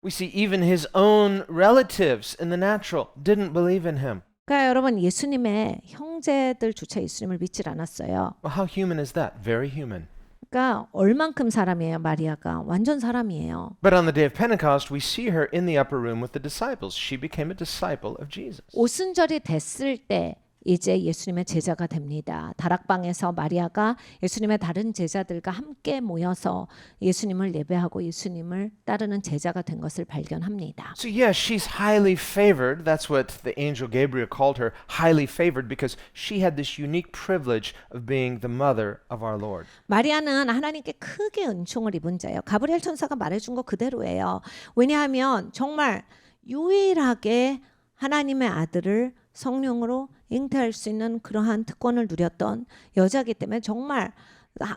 We see even his own relatives in the natural didn't believe in him. 그러니까 여러분 예수님의 형제들조차 예수님을 믿질 않았어요. Well, how human is that? Very human. 그러니까 얼만큼 사람이에요, 마리아가. 완전 사람이에요. But on the day of Pentecost, we see her in the upper room with the disciples. She became a disciple of Jesus. 오순절이 됐을 때 이제 예수님의 제자가 됩니다. 다락방에서 마리아가 예수님의 다른 제자들과 함께 모여서 예수님을 예배하고 예수님을 따르는 제자가 된 것을 발견합니다. So yes, she's highly favored. That's what the angel Gabriel called her, highly favored, because she had this unique privilege of being the mother of our Lord. 마리아는 하나님께 크게 은총을 입은 자예요. 가브리엘 천사가 말해준 거 그대로예요. 왜냐하면 정말 유일하게 하나님의 아들을 성령으로 잉태할 수 있는 그러한 특권을 누렸던 여자이기 때문에 정말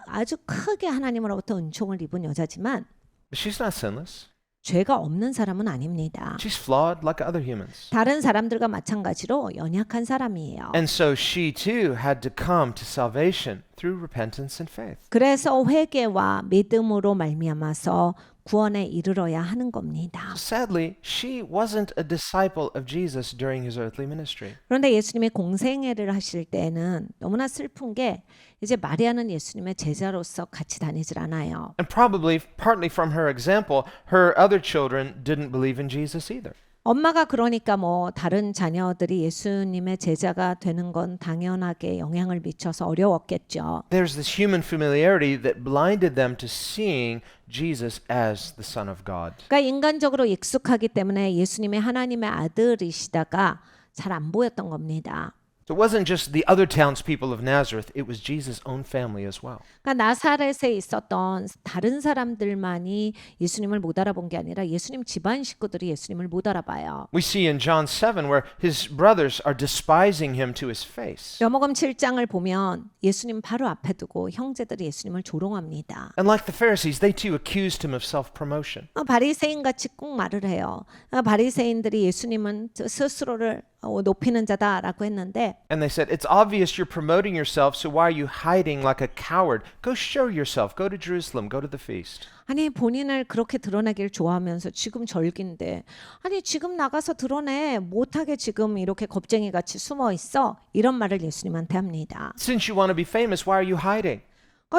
아주 크게 하나님으로부터 은총을 입은 여자지만 But she's not sinless. 죄가 없는 사람은 아닙니다. She's flawed like other humans. 다른 사람들과 마찬가지로 연약한 사람이에요. And so she too had to come to salvation through repentance and faith. 그래서 회개와 믿음으로 말미암아서 구원에 이르러야 하는 겁니다. Sadly, she wasn't a disciple of Jesus during his earthly ministry. 그런데 예수님이 공생애를 하실 때는 너무나 슬픈 게 이제 마리아는 예수님의 제자로서 같이 다니질 않아요. And probably, partly from her example, her other children didn't believe in Jesus either. 엄마가 그러니까 뭐 다른 자녀들이 예수님의 제자가 되는 건 당연하게 영향을 미쳐서 어려웠겠죠. There's this human familiarity that blinded them to seeing Jesus as the Son of God. 그러니까 인간적으로 익숙하기 때문에 예수님이 하나님의 아들이시다가 잘 안 보였던 겁니다. So it wasn't just the other townspeople of Nazareth, it was Jesus' own family as well. 그러니까 나사렛에 있었던 다른 사람들만이 예수님을 못 알아본 게 아니라 예수님 집안 식구들이 예수님을 못 알아봐요. We see in John 7 where his brothers are despising him to his face. 요목음 7장을 보면 예수님 바로 앞에 두고 형제들이 예수님을 조롱합니다. And like the Pharisees, they too accused him of self-promotion. 바리새인 같이 꼭 말을 해요. 바리새인들이 예수님은 스스로를 높이는 자다라고 했는데 And they said, it's obvious you're promoting yourself, so why are you hiding like a coward? Go show yourself. Go to Jerusalem. Go to the feast. 아니 본인을 그렇게 드러내길 좋아하면서 지금 절기인데 아니 지금 나가서 드러내 못하게 지금 이렇게 겁쟁이 같이 숨어 있어 이런 말을 예수님한테 합니다. Since you want to be famous, why are you hiding?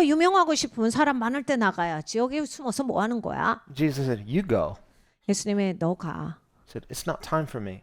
유명하고 싶으면 사람 많을 때 나가야지 여기 숨어서 뭐 하는 거야? Jesus said, you go. 예수님이 너 가. He said, it's not time for me.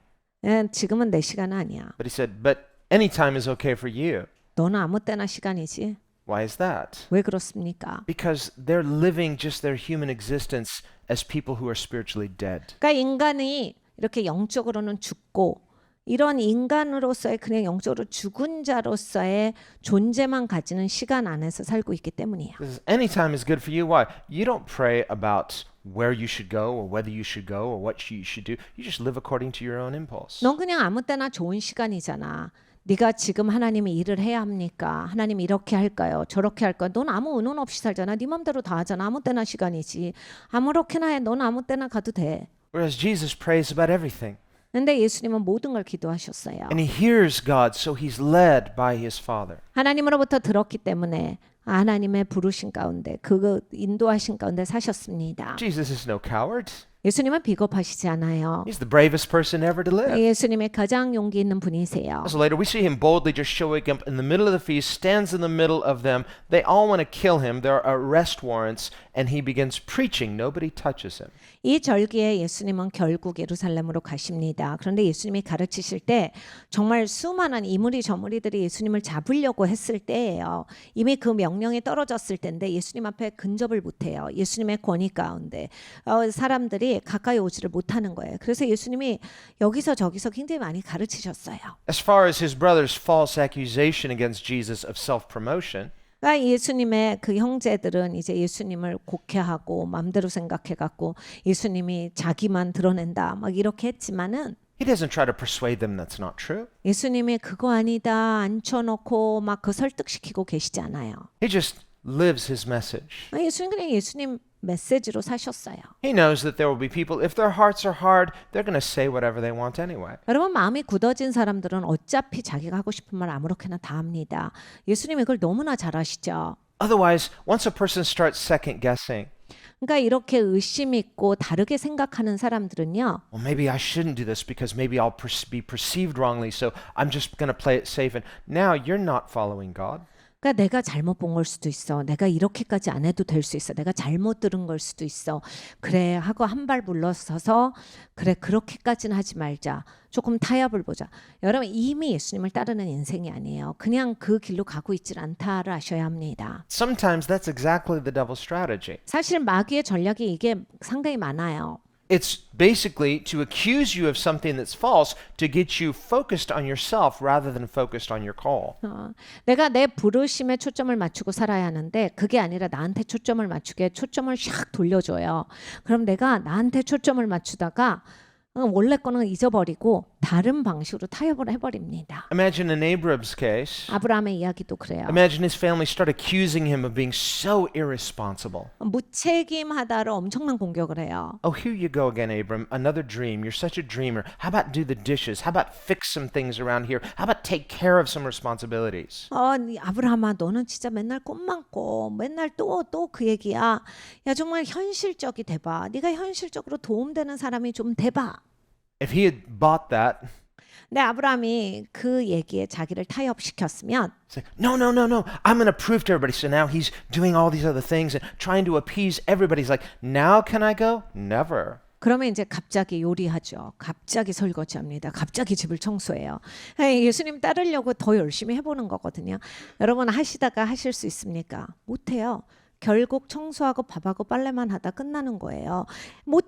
지금은 내 시간은 아니야. But he said, but any time is okay for you. 너는 아무 때나 시간이지. Why is that? 왜 그렇습니까? Because they're living just their human existence as people who are spiritually dead. 그러니까 인간이 이렇게 영적으로는 죽고 이런 인간으로서의 그냥 영적으로 죽은 자로서의 존재만 가지는 시간 안에서 살고 있기 때문이에요. Any time is good for you. Why? You don't pray about where you should go or whether you should go or what you should do. You just live according to your own impulse. 넌 그냥 아무 때나 좋은 시간이잖아. 네가 지금 하나님이 일을 해야 합니까? 하나님 이렇게 할까요? 저렇게 할까요? 넌 아무 의논 없이 살잖아. 네 맘대로 다 하잖아. 아무 때나 시간이지. 아무렇게나 해. 넌 아무 때나 가도 돼. Whereas Jesus prays about everything. 근데 예수님은 모든 걸 기도하셨어요. And he hears God, so he's led by his Father. 하나님으로부터 들었기 때문에 하나님의 부르신 가운데 그 인도하신 가운데 사셨습니다. Jesus is no coward. 예수님은 비겁하시지 않아요. He's the bravest person ever to live. 예수님의 가장 용기 있는 분이세요. So later we see him boldly just showing up in the middle of the feast, stands in the middle of them. They all want to kill him. There are arrest warrants, and he begins preaching. Nobody touches him. 이 절기에 예수님은 결국 예루살렘으로 가십니다. 그런데 예수님이 가르치실 때 정말 수많은 이무리 저무리들이 예수님을 잡으려고 했을 때예요. 이미 그 명령이 떨어졌을 때인데 예수님 앞에 근접을 못해요. 예수님의 권위 가운데 사람들이 가까이 오지를 못하는 거예요. 그래서 예수님이 여기서 저기서 굉장히 많이 가르치셨어요. As far as his brother's false accusation against Jesus of self-promotion, 그러니까 예수님의 그 형제들은 이제 예수님을 곡해하고 마음대로 생각해갖고 예수님이 자기만 드러낸다 막 이렇게 했지만은 he doesn't try to persuade them that's not true. 예수님이 그거 아니다 앉혀놓고 막 그 설득시키고 계시지 않아요. He just lives his message. 예수님 그냥 예수님 메시지로 사셨어요. He knows that there will be people, if their hearts are hard, they're going to say whatever they want anyway. 여러분 마음이 굳어진 사람들은 어차피 자기가 하고 싶은 말 아무렇게나 다 합니다. 예수님이 그걸 너무나 잘 아시죠. Otherwise, once a person starts second guessing, 그러니까 이렇게 의심 있고 다르게 생각하는 사람들은요. Well, maybe I shouldn't do this because maybe I'll be perceived wrongly, so I'm just going to play it safe. And now you're not following God. 그러니까 내가 잘못 본 걸 수도 있어. 내가 이렇게까지 안 해도 될 수 있어. 내가 잘못 들은 걸 수도 있어. 그래 하고 한 발 물러서서 그래 그렇게까지는 하지 말자. 조금 타협을 보자. 여러분 이미 예수님을 따르는 인생이 아니에요. 그냥 그 길로 가고 있질 않다를 아셔야 합니다. Sometimes that's exactly the devil's strategy. 사실 마귀의 전략이 이게 상당히 많아요. It's basically to accuse you of something that's false to get you focused on yourself rather than focused on your call. 내가 내 부르심에 초점을 맞추고 살아야 하는데 그게 아니라 나한테 초점을 맞추게 초점을 샥 돌려줘요. 그럼 내가 나한테 초점을 맞추다가 원래 거는 잊어버리고 다른 방식으로 타협을 해버립니다. Imagine in Abram's case. 아브라함의 이야기도 그래요. Imagine his family start accusing him of being so irresponsible. 무책임하다를 엄청난 공격을 해요. Oh, here you go again, Abram. Another dream. You're such a dreamer. How about do the dishes? How about fix some things around here? How about take care of some responsibilities? 아브라함아 너는 진짜 맨날 꿈만 꿔. 맨날 또 그 얘기야. 야 정말 현실적이 돼봐. 네가 현실적으로 도움되는 사람이 좀 돼봐. If he had bought that, 근데 아브라함이 그 얘기에 자기를 타협시켰으면 say, no, no, no, no. I'm going to prove to everybody. So now he's doing all these other things and trying to appease everybody. He's like, now can I go? Never. 그러면 이제 갑자기 요리하죠. 갑자기 설거지합니다. 갑자기 집을 청소해요. 예수님 따르려고 더 열심히 해보는 거거든요. 여러분 하시다가 하실 수 있습니까? 못해요. 결국 청소하고 밥하고 빨래만 하다 끝나는 거예요. 못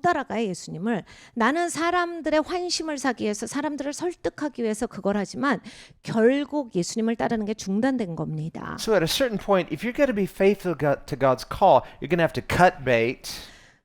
따라가요 예수님을. 나는 사람들의 환심을 사기 위해서 사람들을 설득하기 위해서 그걸 하지만 결국 예수님을 따르는 게 중단된 겁니다. So at a certain point, if you're going to be faithful to God's call, you're going to have to cut bait.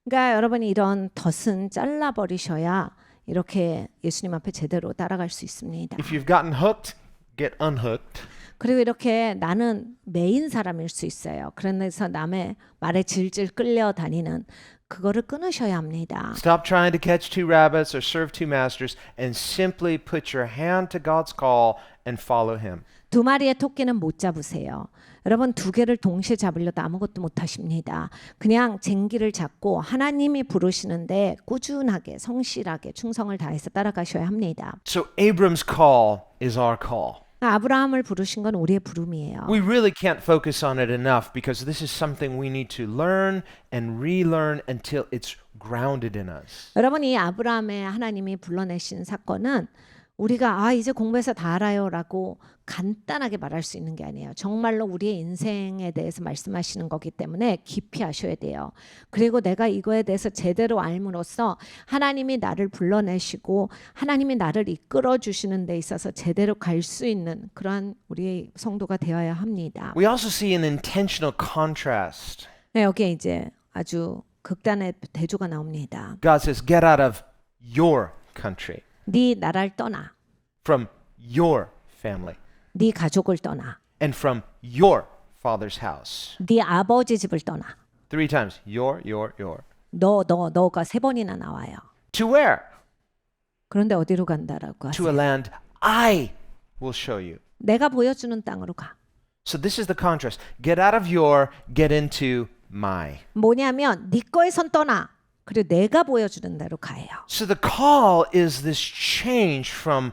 그러니까 여러분이 이런 덫은 잘라버리셔야 이렇게 예수님 앞에 제대로 따라갈 수 있습니다. If you've gotten hooked, get unhooked. 그리고 이렇게 나는 메인 사람일 수 있어요. 그래서 남의 말에 질질 끌려다니는 그거를 끊으셔야 합니다. Stop trying to catch two rabbits or serve two masters and simply put your hand to God's call and follow him. 두 마리의 토끼는 못 잡으세요. 여러분 두 개를 동시에 잡으려도 아무것도 못 하십니다. 그냥 쟁기를 잡고 하나님이 부르시는데 꾸준하게 성실하게 충성을 다해서 따라가셔야 합니다. So Abram's call is our call. 아브라함을 부르신 건 우리의 부름이에요. We really can't focus on it enough because this is something we need to learn and relearn until it's grounded in us. 여러분 이 아브라함의 하나님이 불러내신 사건은 우리가 이제 공부해서 다 알아요라고 간단하게 말할 수 있는 게 아니에요. 정말로 우리의 인생에 대해서 말씀하시는 거기 때문에 깊이 아셔야 돼요. 그리고 내가 이거에 대해서 제대로 알므로써 하나님이 나를 불러내시고 하나님이 나를 이끌어 주시는 데 있어서 제대로 갈 수 있는 그러한 우리의 성도가 되어야 합니다. We also see an intentional contrast. 네, 여기에 이제 아주 극단의 대조가 나옵니다. God says, get out of your country, 네 나라를 떠나. from your family, 네 가족을 떠나. and from your father's house. 네 아버지 집을 떠나. 3 times. Your. 너가 3번이나 나와요. To where? 그런데 어디로 간다라고 To a 하세요? land I will show you. 내가 보여주는 땅으로 가. So this is the contrast. Get out of your, get into my. 뭐냐면 네 거에선 떠나. 그리고 내가 보여주는 대로 가요. So the call is this change from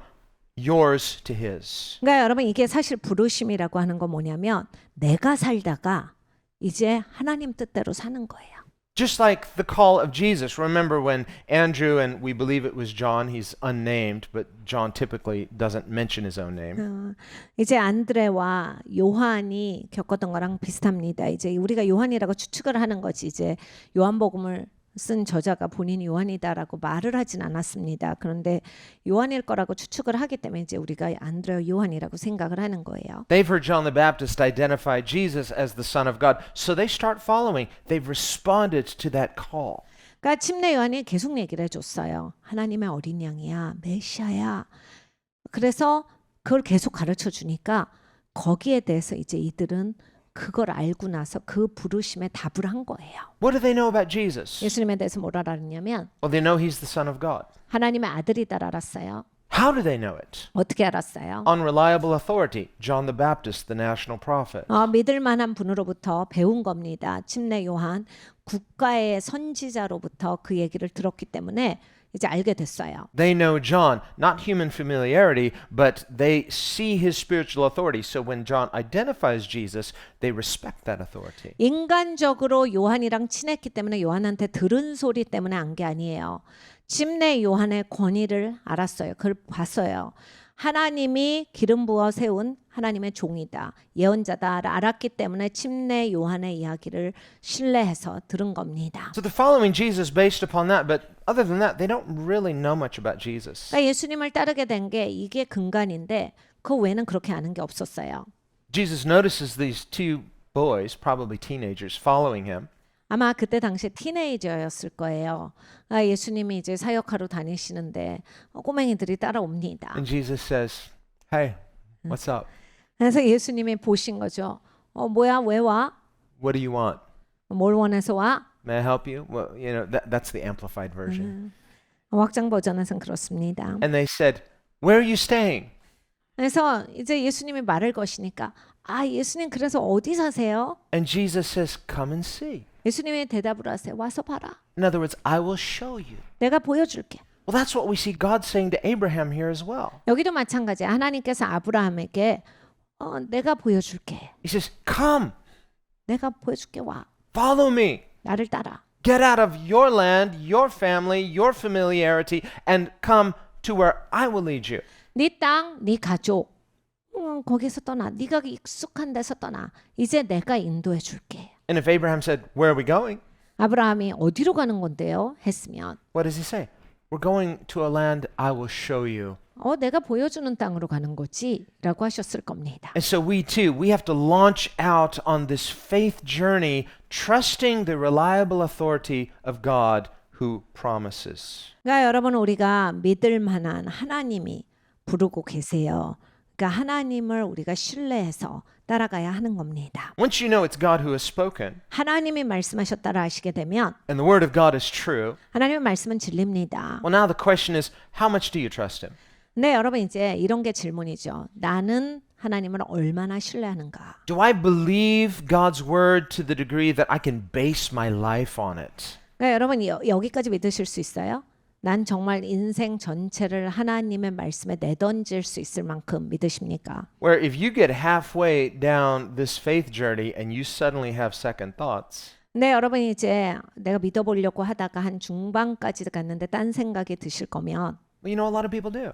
yours to his. 그러니까 여러분 이게 사실 부르심이라고 하는 건 뭐냐면 내가 살다가 이제 하나님 뜻대로 사는 거예요. Just like the call of Jesus. Remember when Andrew, and we believe it was John, he's unnamed, but John typically doesn't mention his own name. 이제 안드레와 요한이 겪었던 거랑 비슷합니다. 이제 우리가 요한이라고 추측을 하는 거지. 이제 요한복음을 쓴 저자가 본인이 요한이다라고 말을 하진 않았습니다. 그런데 요한일 거라고 추측을 하기 때문에 이제 우리가 안드레와 요한이라고 생각을 하는 거예요. They've heard John the Baptist identify Jesus as the Son of God, so they start following. They've responded to that call. 그러니까 침례 요한이 계속 얘기를 해줬어요. 하나님의 어린 양이야, 메시아야. 그래서 그걸 계속 가르쳐 주니까 거기에 대해서 이제 이들은 그걸 알고 나서 그 부르심에 답을 한 거예요. What do they know about Jesus? 예수님에 대해서 뭘 알았냐면 Well, they know he's the Son of God. 하나님의 아들이다 알았어요. How do they know it? 어떻게 알았어요? On reliable authority. John the Baptist, the national prophet. 믿을 만한 분으로부터 배운 겁니다. 침례 요한 국가의 선지자로부터 그 얘기를 들었기 때문에 이제 알게 됐어요. They know John, not human familiarity, but they see his spiritual authority. So when John identifies Jesus, they respect that authority. 인간적으로 요한이랑 친했기 때문에 요한한테 들은 소리 때문에 안 게 아니에요. 침례 요한의 권위를 알았어요. 그걸 봤어요. 하나님이 기름 부어 세운 하나님의 종이다. 예언자다를 알았기 때문에 침례 요한의 이야기를 신뢰해서 들은 겁니다. So they're following Jesus based upon that, but other than that, they don't really know much about Jesus. 그러니까 예수님을 따르게 된 게 이게 근간인데 그 외에는 그렇게 아는 게 없었어요. Jesus notices these two boys, probably teenagers, following him. 아마 그때 당시에 티네이저였을 거예요. 예수님이 이제 사역하러 다니시는데 꼬맹이들이 따라옵니다. And Jesus says, "Hey, what's up? 그래서 예수님이 보신 거죠. 뭐야 왜 와? What do you want? 뭘 원해서 와? May I help you?" Well, that's the amplified version. 확장 버전에서는 그렇습니다. And they said, "Where are you staying?" 그래서 이제 예수님이 말을 거시니까 예수님 그래서 어디 사세요? And Jesus says, "Come and see." 예수님이 대답을 하세요. 와서 봐라. In other words, I will show you. 내가 보여줄게. Well, that's what we see God saying to Abraham here as well. 여기도 마찬가지야. 하나님께서 아브라함에게 내가 보여줄게. He says, "Come, 내가 보여줄게 와. follow me. 나를 따라. Get out of your land, your family, your familiarity, and come to where I will lead you." 네 땅, 네 가족. 거기서 떠나. 네가 익숙한 데서 떠나. 이제 내가 인도해 줄게. And if Abraham said, "Where are we going?" 아브라함이 어디로 가는 건데요? 했으면 What does he say? "We're going to a land I will show you." 내가 보여주는 땅으로 가는 거지 라고 하셨을 겁니다. And so we too, we have to launch out on this faith journey, trusting the reliable authority of God who promises. 그러니까 여러분 우리가 믿을 만한 하나님이 부르고 계세요. 그러니까 하나님을 우리가 신뢰해서 따라가야 하는 겁니다. Once you know it's God who has spoken, 하나님이 말씀하셨다를 아시게 되면 and the word of God is true, 하나님의 말씀은 진리입니다. well, now the question is, how much do you trust him? 근데 여러분 이제 이런 게 질문이죠. 나는 하나님을 얼마나 신뢰하는가? Do I believe God's word to the degree that I can base my life on it? 그러니까 여러분 여기까지 믿으실 수 있어요? 난 정말 인생 전체를 하나님의 말씀에 내던질 수 있을 만큼 믿으십니까? Where if you get halfway down this faith journey and you suddenly have second thoughts, 근데 여러분 이제 내가 믿어보려고 하다가 한 중반까지 갔는데 딴 생각이 드실 거면 well, you know, a lot of people do.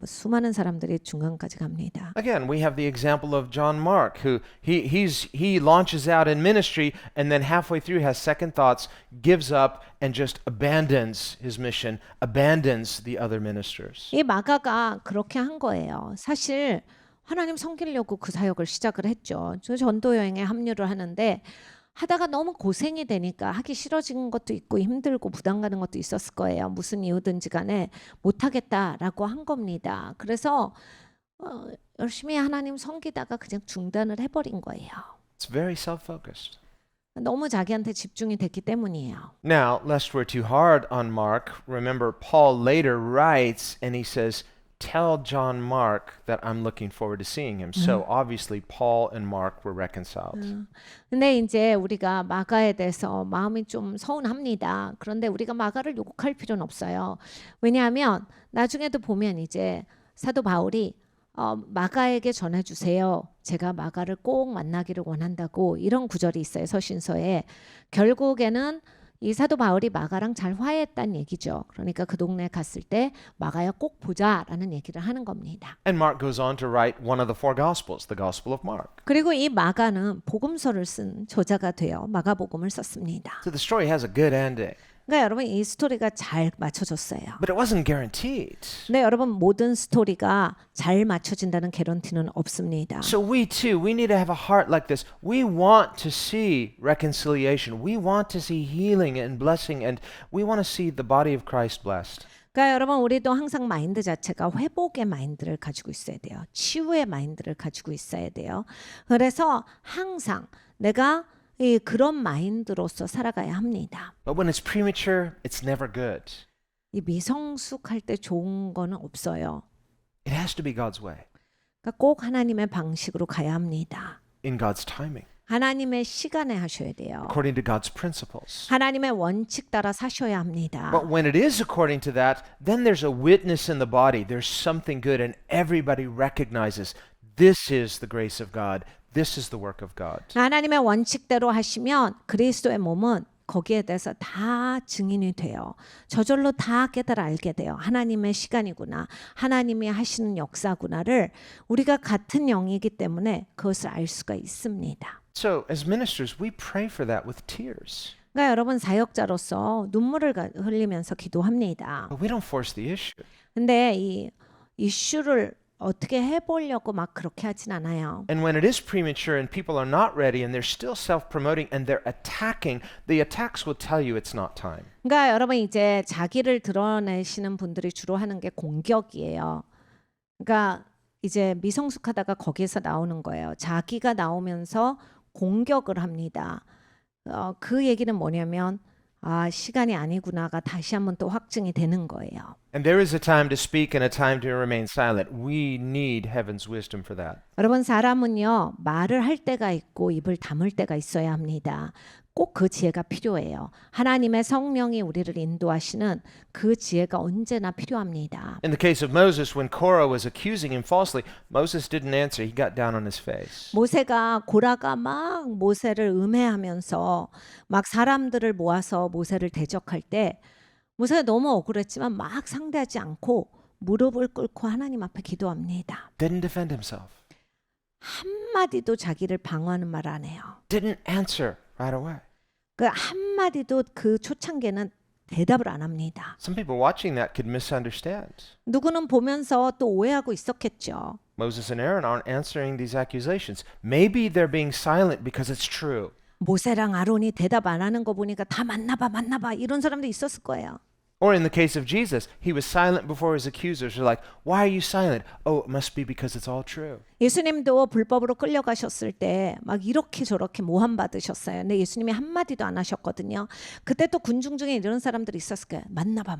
수많은 사람들이 중간까지 갑니다. Again, we have the example of John Mark, who he launches out in ministry and then halfway through has second thoughts, gives up, and just abandons his mission, abandons the other ministers. 이 마가가 그렇게 한 거예요. 사실 하나님 섬기려고 그 사역을 시작을 했죠. 저 전도 여행에 합류를 하는데 하다가 너무 고생이 되니까 하기 싫어진 것도 있고 힘들고 부담 가는 것도 있었을 거예요. 무슨 이유든지 간에 못하겠다라고 한 겁니다. 그래서 열심히 하나님 섬기다가 그냥 중단을 해버린 거예요. It's very self-focused. 너무 자기한테 집중이 됐기 때문이에요. Now, lest we're too hard on Mark, remember Paul later writes and he says, "Tell John Mark that I'm looking forward to seeing him." So obviously Paul and Mark were reconciled. 근데 이제 우리가 마가에 대해서 마음이 좀 서운합니다. 그런데 우리가 마가를 욕할 필요는 없어요. 왜냐하면 나중에도 보면 이제 사도 바울이 마가에게 전해주세요. 제가 마가를 꼭 만나기를 원한다고 이런 구절이 있어요. 서신서에. 결국에는 이 사도 바울이 마가랑 잘 화해했다는 얘기죠. 그러니까 그 동네 갔을 때 마가야 꼭 보자라는 얘기를 하는 겁니다. And Mark goes on to write one of the four Gospels, the Gospel of Mark. 그리고 이 마가는 복음서를 쓴 저자가 되어 마가복음을 썼습니다. So the story has a good ending, 그러니까 여러분 이 스토리가 잘 맞춰졌어요. but it wasn't guaranteed. 근데 여러분 모든 스토리가 잘 맞춰진다는 개런티는 없습니다. So we too, we need to have a heart like this. We want to see reconciliation. We want to see healing and blessing, and we want to see the body of Christ blessed. 그러니까 여러분 우리도 항상 마인드 자체가 회복의 마인드를 가지고 있어야 돼요. 치유의 마인드를 가지고 있어야 돼요. 그래서 항상 내가 그런 마인드로서 살아가야 합니다. But when it's premature, it's never good. 이 미성숙할 때 좋은 거는 없어요. It has to be God's way, 그러니까 꼭 하나님의 방식으로 가야 합니다. in God's timing. 하나님의 시간에 하셔야 돼요. according to God's principles. 하나님의 원칙 따라 사셔야 합니다. But when it is according to that, then there's a witness in the body. There's something good, and everybody recognizes this is the grace of God. This is the work of God. 하나님의 원칙대로 하시면 그리스도의 몸은 거기에 대해서 다 증인이 돼요. 저절로 다 깨달아 알게 돼요. 하나님의 시간이구나. 하나님이 하시는 역사구나를 우리가 같은 영이기 때문에 그것을 알 수가 있습니다. So, as ministers, we pray for that with tears. 그러니까 여러분 사역자로서 눈물을 흘리면서 기도합니다. But we don't force the issue. 근데 이 이슈를 어떻게 해보려고 막 그렇게 하진 않아요. And when it is premature and people are not ready and they're still self-promoting and they're attacking, the attacks will tell you it's not time. 그러니까 여러분 이제 자기를 드러내시는 분들이 주로 하는 게 공격이에요. 그러니까 이제 미성숙하다가 거기에서 나오는 거예요. 자기가 나오면서 공격을 합니다. 그 얘기는 뭐냐면 아 시간이 아니구나가 다시 한번 또 확증이 되는 거예요. And there is a time to speak and a time to remain silent. We need heaven's wisdom for that. 여러분 사람은요 말을 할 때가 있고 입을 다물 때가 있어야 합니다. 꼭 그 지혜가 필요해요. 하나님의 성령이 우리를 인도하시는 그 지혜가 언제나 필요합니다. In the case of Moses, when Korah was accusing him falsely, Moses didn't answer. He got down on his face. 모세가 고라가 막 모세를 음해하면서 막 사람들을 모아서 모세를 대적할 때 모세가 너무 억울했지만 막 상대하지 않고 무릎을 꿇고 하나님 앞에 기도합니다. Didn't defend himself. 한마디도 자기를 방어하는 말 안 해요. Didn't answer right away. 그 한마디도 그 초창기에는 대답을 안 합니다. Some people watching that could misunderstand. 누구는 보면서 또 오해하고 있었겠죠. Moses and Aaron aren't answering these accusations. Maybe they're being silent because it's true. 모세랑 아론이 대답 안 하는 거 보니까 다 맞나 봐 이런 사람도 있었을 거예요. Or in the case of Jesus, he was silent before his accusers were like, "Why are you silent?" "Oh, it must be because it's all true." 예수님도 불법으로 끌려가셨을 때 막 이렇게 저렇게 모함 받으셨어요. 근데 예수님이 한마디도 안 하셨거든요. 그때 또 군중 중에 이런 사람들이 있었을 거예요. 맞나 봐.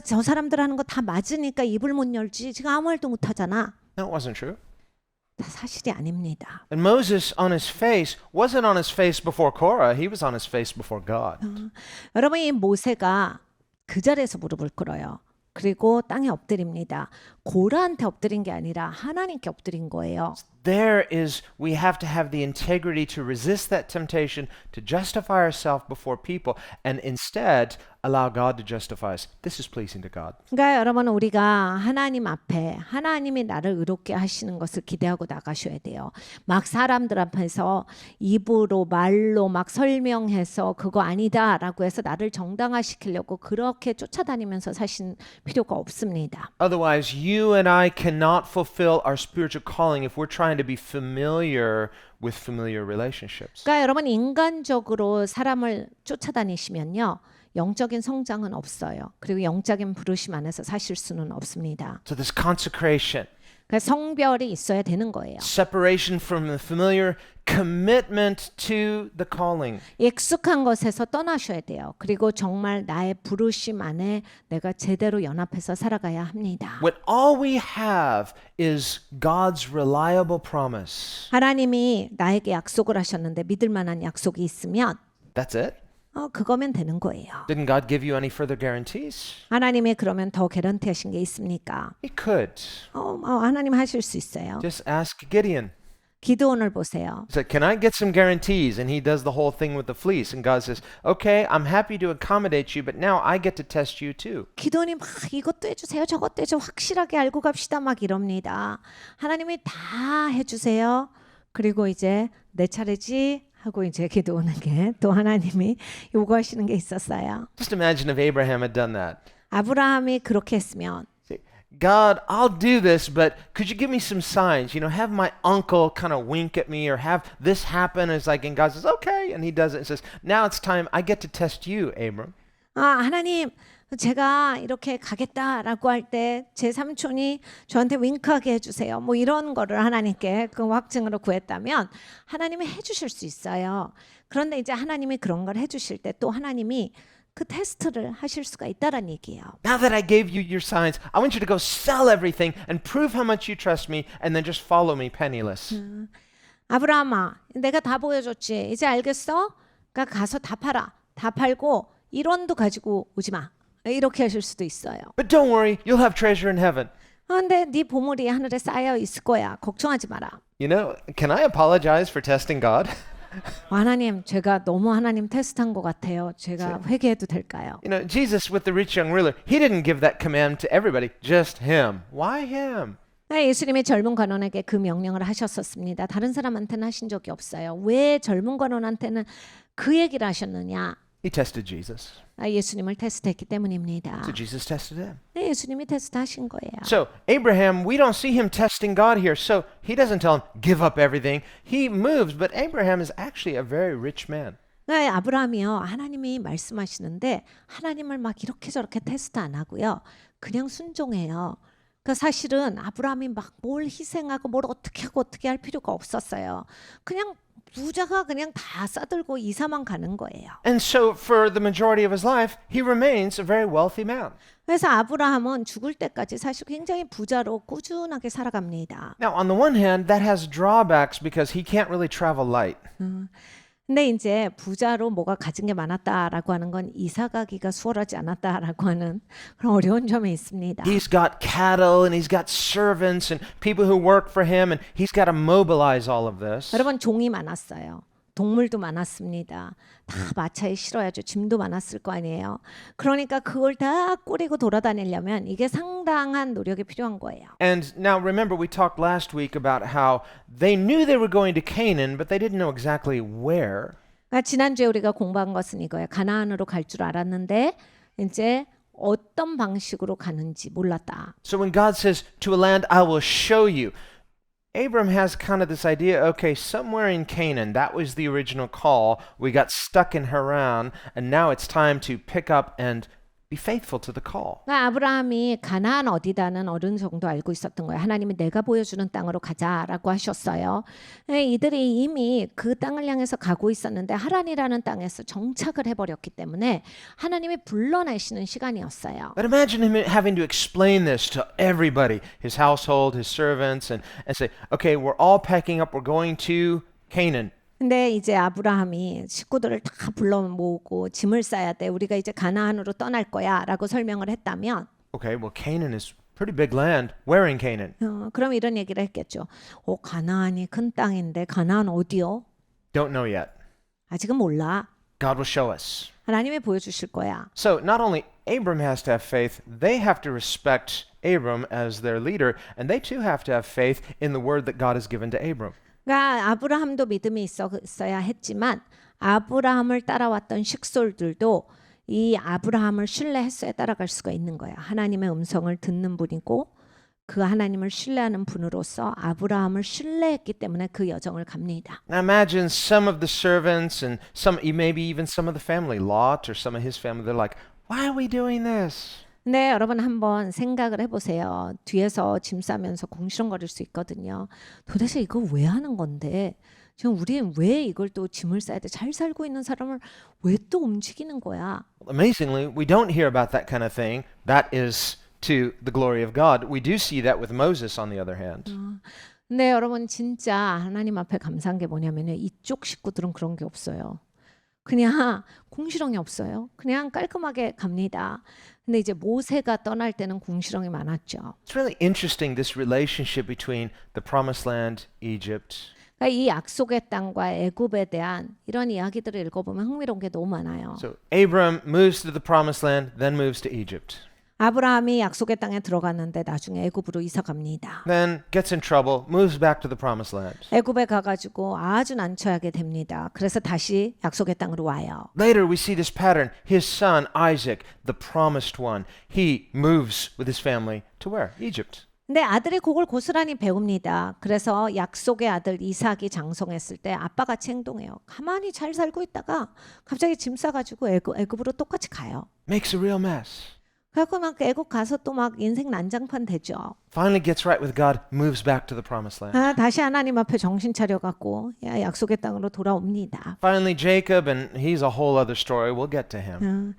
저 사람들 하는 거 다 맞으니까 입을 못 열지. 지금 아무 말도 못 하잖아. No, it wasn't true. 다 사실이 아닙니다. And Moses on his face wasn't on his face before Korah. He was on his face before God. 여러분 이 모세가 그 자리에서 무릎을 꿇어요. 그리고 땅에 엎드립니다. 고라한테 엎드린 게 아니라 하나님께 엎드린 거예요. There is, we have to have the integrity to resist that temptation to justify ourselves before people and instead allow God to justify us. This is pleasing to God. 그러니까 여러분 우리가 하나님 앞에 하나님이 나를 의롭게 하시는 것을 기대하고 나가셔야 돼요. 막 사람들 앞에서 입으로 말로 막 설명해서 그거 아니다라고 해서 나를 정당화시키려고 그렇게 쫓아다니면서 사신 필요가 없습니다. Otherwise, you and I cannot fulfill our spiritual calling if we're trying to be familiar with familiar relationships. 그러니까 여러분 인간적으로 사람을 쫓아다니시면요. 영적인 성장은 없어요. 그리고 영적인 부르심 안에서 사실 수는 없습니다. So this consecration, 그러니까 성별이 있어야 되는 거예요. separation from the familiar, commitment to the calling. 익숙한 것에서 떠나셔야 돼요. 그리고 정말 나의 부르심 안에 내가 제대로 연합해서 살아가야 합니다. When all we have is God's reliable promise. 하나님이 나에게 약속을 하셨는데 믿을 만한 약속이 있으면 That's it? 그거면 되는 거예요. Didn't God give you any further guarantees? 하나님이 그러면 더 개런티 하신 게 있습니까? He could. 하나님 하실 수 있어요. Just ask Gideon. 기드온을 보세요. He said, "Can I get some guarantees?" And he does the whole thing with the fleece. And God says, "Okay, I'm happy to accommodate you, but now I get to test you too." 기드온이 막 이것도 해주세요, 저것도 해줘, 확실하게 알고 갑시다 막 이럽니다. 하나님이 다 해주세요. 그리고 이제 내 차례지 하고 이제 기드온에게 또 하나님이 요구하시는 게 있었어요. Just imagine if Abraham had done that. 아브라함이 그렇게 했으면 Say, "God, I'll do this, but could you give me some signs? You know, have my uncle kind of wink at me or have this happen." It's like, and God says, "Okay." And he does it and says, "Now it's time. I get to test you, Abram." 하나님 제가 이렇게 가겠다라고 할 때 제 삼촌이 저한테 윙크하게 해주세요. 뭐 이런 거를 하나님께 그 확증으로 구했다면 하나님이 해주실 수 있어요. 그런데 이제 하나님이 그런 걸 해주실 때 또 하나님이 그 테스트를 하실 수가 있다란 얘기예요. Now that I gave you your signs, I want you to go sell everything and prove how much you trust me and then just follow me penniless. 아브라함아, 내가 다 보여줬지. 이제 알겠어? 그러니까 가서 다 팔아. 다 팔고 1원도 가지고 오지 마. 이렇게 하실 수도 있어요. But don't worry, you'll have treasure in heaven. 근데 네 보물이 하늘에 쌓여 있을 거야. 걱정하지 마라. You know, can I apologize for testing God? 하나님, 제가 너무 하나님 테스트한 것 같아요. 제가 회개해도 될까요? You know, Jesus with the rich young ruler, he didn't give that command to everybody, just him. Why him? 예수님이 젊은 관원에게 그 명령을 하셨었습니다. 다른 사람한테는 하신 적이 없어요. 왜 젊은 관원한테는 그 얘기를 하셨느냐? He tested Jesus. 예수님을 테스트했기 때문입니다. So Jesus tested him. 예수님이 테스트하신 거예요. So Abraham, we don't see him testing God here. So he doesn't tell him, give up everything. He moves, but Abraham is actually a very rich man. 아브라함이요. 하나님이 말씀하시는데 하나님을 막 이렇게 저렇게 테스트 안 하고요. 그냥 순종해요. 그러니까 사실은 아브라함이 막 뭘 희생하고 뭘 어떻게 하고 어떻게 할 필요가 없었어요. 그냥 부자가 그냥 다 싸들고 이사만 가는 거예요. And so for the majority of his life, he remains a very wealthy man. 그래서 아브라함은 죽을 때까지 사실 굉장히 부자로 꾸준하게 살아갑니다. Now, on the one hand, that has drawbacks because he can't really travel light. 근데 이제 부자로 뭐가 가진 게 많았다라고 하는 건 이사 가기가 수월하지 않았다라고 하는 그런 어려운 점이 있습니다. He's got cattle and he's got servants and people who work for him and he's got to mobilize all of this. 여러분 종이 많았어요. 동물도 많았습니다. 다 마차에 실어야죠. 짐도 많았을 거 아니에요. 그러니까 그걸 다 꾸리고 돌아다니려면 이게 상당한 노력이 필요한 거예요. And now remember, we talked last week about how they knew they were going to Canaan, but they didn't know exactly where. 그러니까 지난주에 우리가 공부한 것은 이거예요. 가나안으로 갈 줄 알았는데 이제 어떤 방식으로 가는지 몰랐다. So when God says, to a land I will show you, Abram has kind of this idea, okay, somewhere in Canaan, that was the original call. We got stuck in Haran, and now it's time to pick up and be faithful to the call. 그러니까 아브라함이 가나안 어디다는 어느 정도 알고 있었던 거예요. 하나님이 내가 보여주는 땅으로 가자라고 하셨어요. 이들이 이미 그 땅을 향해서 가고 있었는데 하란이라는 땅에서 정착을 해버렸기 때문에 하나님이 불러내시는 시간이었어요. But imagine him having to explain this to everybody, his household, his servants, and say, okay, we're all packing up, we're going to Canaan. 근데 이제 아브라함이 식구들을 다 불러 모으고 짐을 싸야 돼. 우리가 이제 가나안으로 떠날 거야라고 설명을 했다면 Okay, well, Canaan is pretty big land. Where in Canaan? 그럼 이런 얘기를 했겠죠. 가나안이 큰 땅인데 가나안 어디요? Don't know yet. 아직은 몰라. God will show us. 하나님이 보여주실 거야. So not only Abram has to have faith, they have to respect Abram as their leader, and they too have to have faith in the word that God has given to Abram. 그러니까 아브라함도 믿음이 있어야 했지만 아브라함을 따라왔던 식솔들도 이 아브라함을 신뢰했어야 따라갈 수가 있는 거야. 하나님의 음성을 듣는 분이고 그 하나님을 신뢰하는 분으로서 아브라함을 신뢰했기 때문에 그 여정을 갑니다. Now imagine some of the servants and maybe even some of the family, Lot or some of his family, they're like, why are we doing this? 근데 여러분 한번 생각을 해보세요. 뒤에서 짐 싸면서 궁시렁거릴 수 있거든요. 도대체 이거 왜 하는 건데? 지금 우리는 왜 이걸 또 짐을 싸야 돼? 잘 살고 있는 사람을 왜 또 움직이는 거야? Amazingly, we don't hear about that kind of thing. That is to the glory of God. We do see that with Moses, on the other hand. 근데 여러분 진짜 하나님 앞에 감사한 게 뭐냐면요. 이쪽 식구들은 그런 게 없어요. 그냥 궁시렁이 없어요. 그냥 깔끔하게 갑니다. 근데 이제 모세가 떠날 때는 궁시렁이 많았죠. It's really interesting, this relationship between the promised land, Egypt. 그러니까 이 약속의 땅과 애굽에 대한 이런 이야기들을 읽어보면 흥미로운 게 너무 많아요. So Abram moves to the promised land, then moves to Egypt. 아브라함이 약속의 땅에 들어갔는데 나중에 애굽으로 이사 갑니다. Then gets in trouble, moves back to the promised land. 애굽에 가가지고 아주 난처하게 됩니다. 그래서 다시 약속의 땅으로 와요. Later we see this pattern. His son Isaac, the promised one, he moves with his family to where? Egypt. 근데 아들이 그걸 고스란히 배웁니다. 그래서 약속의 아들 이삭이 장성했을 때 아빠같이 행동해요. 가만히 잘 살고 있다가 갑자기 짐 싸가지고 애굽으로 똑같이 가요. Makes a real mess. 그래서 막 애굽 가서 또 막 인생 난장판 되죠. Finally gets right with God, moves back to the promised land. 다시 하나님 앞에 정신 차려갖고 약속의 땅으로 돌아옵니다. Finally Jacob, and he's a whole other story. We'll get to him.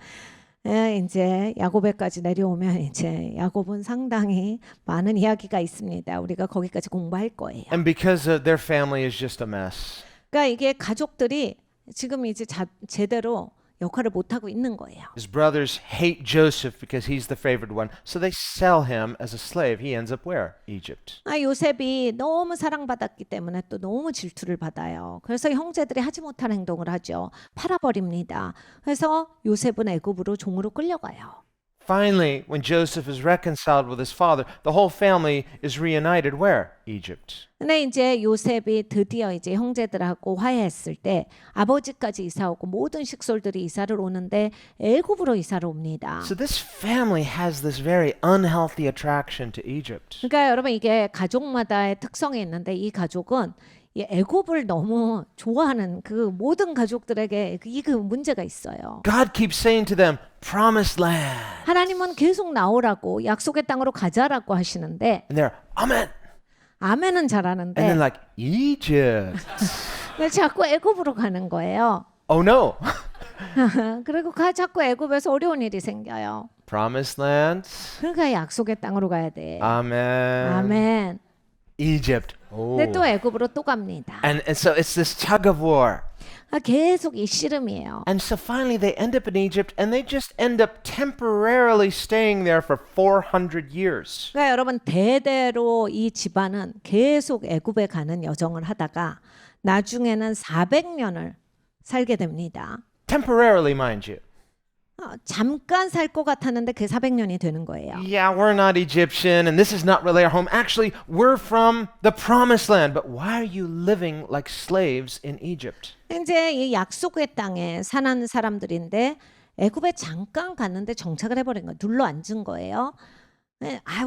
이제 야곱에까지 내려오면 이제 야곱은 상당히 많은 이야기가 있습니다. 우리가 거기까지 공부할 거예요. And because their family is just a mess. 그러니까 이게 가족들이 지금 이제 제대로 역할을 못 하고 있는 거예요. His brothers hate Joseph because he's the favored one, so they sell him as a slave. He ends up where? Egypt. 요셉이 너무 사랑받았기 때문에 또 너무 질투를 받아요. 그래서 형제들이 하지 못한 행동을 하죠. 팔아버립니다. 그래서 요셉은 애굽으로 종으로 끌려가요. Finally, when Joseph is reconciled with his father, the whole family is reunited where? Egypt. 근데 이제 요셉이 드디어 이제 형제들하고 화해했을 때 아버지까지 이사 오고 모든 식솔들이 이사를 오는데 애굽으로 이사를 옵니다. So this family has this very unhealthy attraction to Egypt. 그러니까 여러분 이게 가족마다의 특성이 있는데 이 가족은 이 애굽을 너무 좋아하는 그 모든 가족들에게 그 문제가 있어요. God keeps saying to them, promised land. 하나님은 계속 나오라고 약속의 땅으로 가자라고 하시는데 And they're, amen. 아멘은 And then 잘하는데 like, Egypt. 자꾸 애굽으로 가는 거예요. Oh no. 그리고 자꾸 애굽에서 어려운 일이 생겨요. Promised land. 그러니까 약속의 땅으로 가야 돼. Amen. 아멘. Egypt. Oh. 근데 또 애굽으로 또 갑니다. And so it's this tug of war. 계속 이 씨름이에요. And so finally they end up in Egypt and they just end up temporarily staying there for 400 years. 그러니까 여러분 대대로 이 집안은 계속 애굽에 가는 여정을 하다가 나중에는 400년을 살게 됩니다. Temporarily, mind you. 잠깐 살 것 같았는데 그게 400년이 되는 거예요. Yeah, we're not Egyptian and this is not really our home. Actually, we're from the promised land. But why are you living like slaves in Egypt? 이제 이 약속의 땅에 사는 사람들인데 애굽에 잠깐 갔는데 정착을 해버린 거예요. 눌러 앉은 거예요.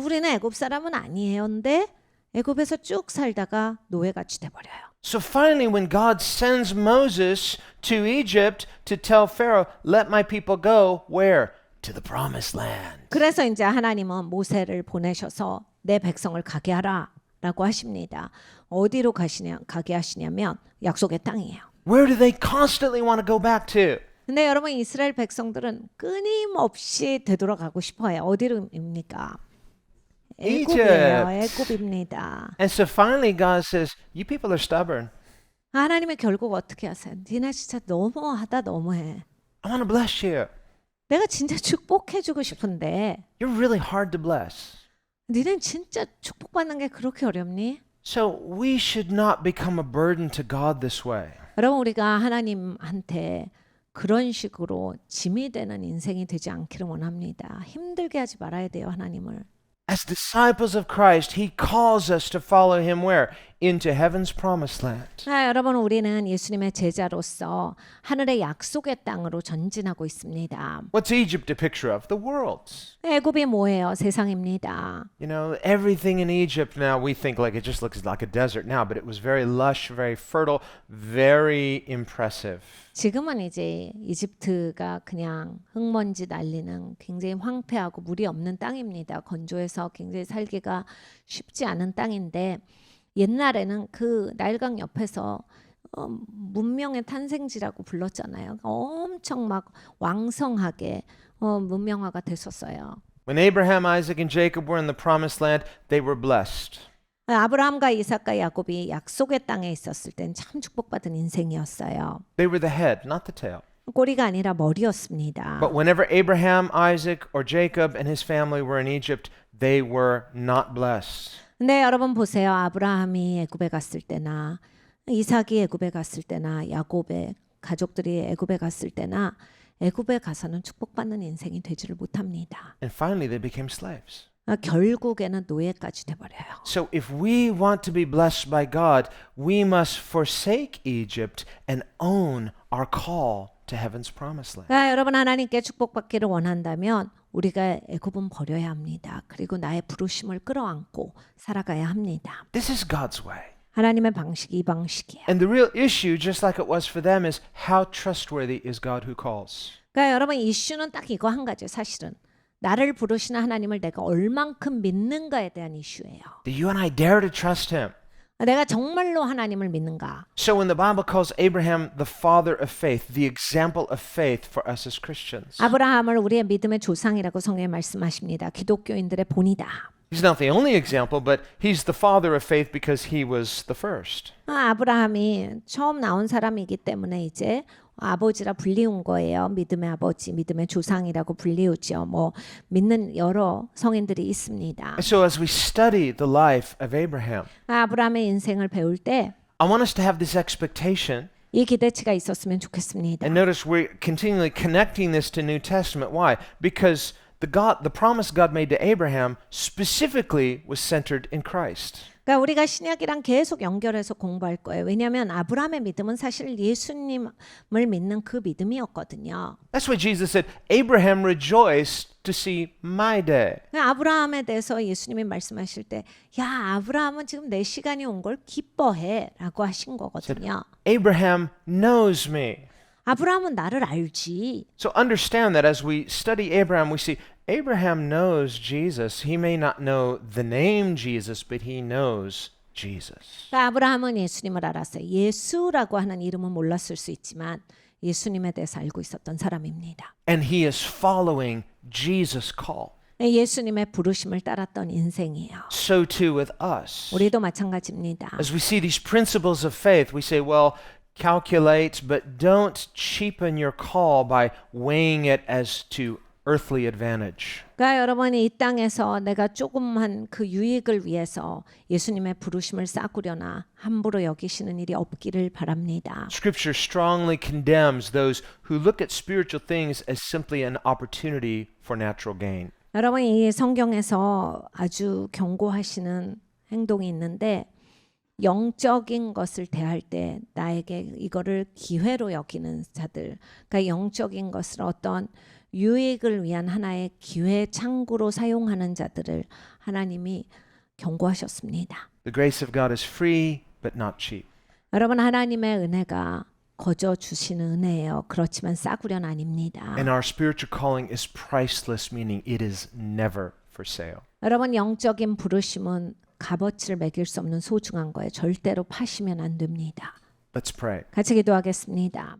우리는 애굽 사람은 아니에요. 근데 애굽에서 쭉 살다가 노예같이 돼버려요. So finally, when God sends Moses to Egypt to tell Pharaoh, let my people go, where? To the promised land. 그래서 이제 하나님은 모세를 보내셔서 내 백성을 가게 하라라고 하십니다. 어디로 가게 하시냐면 약속의 땅이에요. Where do they constantly want to go back to? 근데 여러분 이스라엘 백성들은 끊임없이 되돌아가고 싶어요. 어디로입니까? 애굽이에요. 애굽입니다. And so finally God says, you people are stubborn. 하나님이 결국 어떻게 하세요? 니네 진짜 너무하다 너무해. I want to bless you. 내가 진짜 축복해주고 싶은데 You're really hard to bless. 니는 진짜 축복받는 게 그렇게 어렵니? So we should not become a burden to God this way. 여러분 우리가 하나님한테 그런 식으로 짐이 되는 인생이 되지 않기를 원합니다. 힘들게 하지 말아야 돼요, 하나님을. As disciples of Christ, He calls us to follow Him where? Into heaven's promised land. 여러분 우리는 예수님의 제자로서 하늘의 약속의 땅으로 전진하고 있습니다. What's Egypt a picture of? The world. 애굽이 뭐예요? 세상입니다. You know, everything in Egypt now, we think like it just looks like a desert now, but it was very lush, very fertile, very impressive. 지금은 이제 이집트가 그냥 흙먼지 날리는 굉장히 황폐하고 물이 없는 땅입니다. 건조해서 굉장히 살기가 쉽지 않은 땅인데 옛날에는 그 나일강 옆에서 문명의 탄생지라고 불렀잖아요. 엄청 막 왕성하게 문명화가 됐었어요. When Abraham, Isaac, and Jacob were in the promised land, they were blessed. 아브라함과 이삭과 야곱이 약속의 땅에 있었을 땐 참 축복받은 인생이었어요. They were the head, not the tail. 꼬리가 아니라 머리였습니다. But whenever Abraham, Isaac, or Jacob and his family were in Egypt, they were not blessed. 근데 여러분 보세요. 아브라함이 애굽에 갔을 때나 이삭이 애굽에 갔을 때나 야곱의 가족들이 애굽에 갔을 때나 애굽에 가서는 축복받는 인생이 되지를 못합니다. And finally, they became slaves. 결국에는 노예까지 돼버려요. So if we want to be blessed by God, we must forsake Egypt and own our call to heaven's promised land. 그러니까 여러분 하나님께 축복받기를 원한다면 우리가 애굽은 버려야 합니다. 그리고 나의 부르심을 끌어안고 살아가야 합니다. This is God's way. 하나님의 방식이 이 방식이에요. And the real issue, just like it was for them, is how trustworthy is God who calls? 그러니까 여러분 이슈는 딱 이거 한 가지예요. 사실은 나를 부르시는 하나님을 내가 얼만큼 믿는가에 대한 이슈예요. Do you and I dare to trust Him? 내가 정말로 하나님을 믿는가? So when the Bible calls Abraham the father of faith, the example of faith for us as Christians, 아브라함을 우리의 믿음의 조상이라고 성경에 말씀하십니다. 기독교인들의 본이다. he's not the only example, but he's the father of faith because he was the first. 아브라함이 처음 나온 사람이기 때문에 이제 아버지라 불리운 거예요. 믿음의 아버지, 믿음의 조상이라고 불리우죠. 뭐 믿는 여러 성인들이 있습니다. And so as we study the life of Abraham, 아브라함의 인생을 배울 때 이 I want us to have this expectation. 기대치가 있었으면 좋겠습니다. And notice we're continually connecting this to New Testament. Why? Because the promise God made to Abraham specifically was centered in Christ. 그러니까 우리가 신약이랑 계속 연결해서 공부할 거예요. 왜냐하면 아브라함의 믿음은 사실 예수님을 믿는 그 믿음이었거든요. That's why Jesus said, Abraham rejoiced to see my day. 아브라함에 대해서 예수님이 말씀하실 때, 야 아브라함은 지금 내 시간이 온 걸 기뻐해라고 하신 거거든요. Abraham knows me. 아브라함은 나를 알지. So understand that as we study Abraham, we see Abraham knows Jesus. He may not know the name Jesus, but he knows Jesus. 그러니까 아브라함은 예수님을 알았어요. 예수라고 하는 이름은 몰랐을 수 있지만 예수님에 대해서 알고 있었던 사람입니다. And he is following Jesus' call. 예수님의 부르심을 따랐던 인생이에요. So too with us. 우리도 마찬가지입니다. As we see these principles of faith, we say, well, calculate, but don't cheapen your call by weighing it as to earthly advantage. 그러니까 여러분이 이 땅에서 내가 조금만 그 유익을 위해서 예수님의 부르심을 쌓으려나 함부로 여기시는 일이 없기를 바랍니다. Scripture strongly condemns those who look at spiritual things as simply an opportunity for natural gain. 여러분 이 성경에서 아주 경고하시는 행동이 있는데 영적인 것을 대할 때 나에게 이거를 기회로 여기는 자들, 그러니까 영적인 것을 어떤 유익을 위한 하나의 기회 창구로 사용하는 자들을 하나님이 경고하셨습니다. The grace of God is free but not cheap. 여러분 하나님의 은혜가 거저 주시는 은혜예요. 그렇지만 싸구려는 아닙니다. And our spiritual calling is priceless, meaning it is never for sale. 여러분 영적인 부르심은 값어치를 매길 수 없는 소중한 거예요. 절대로 파시면 안 됩니다. Let's pray. 같이 기도하겠습니다.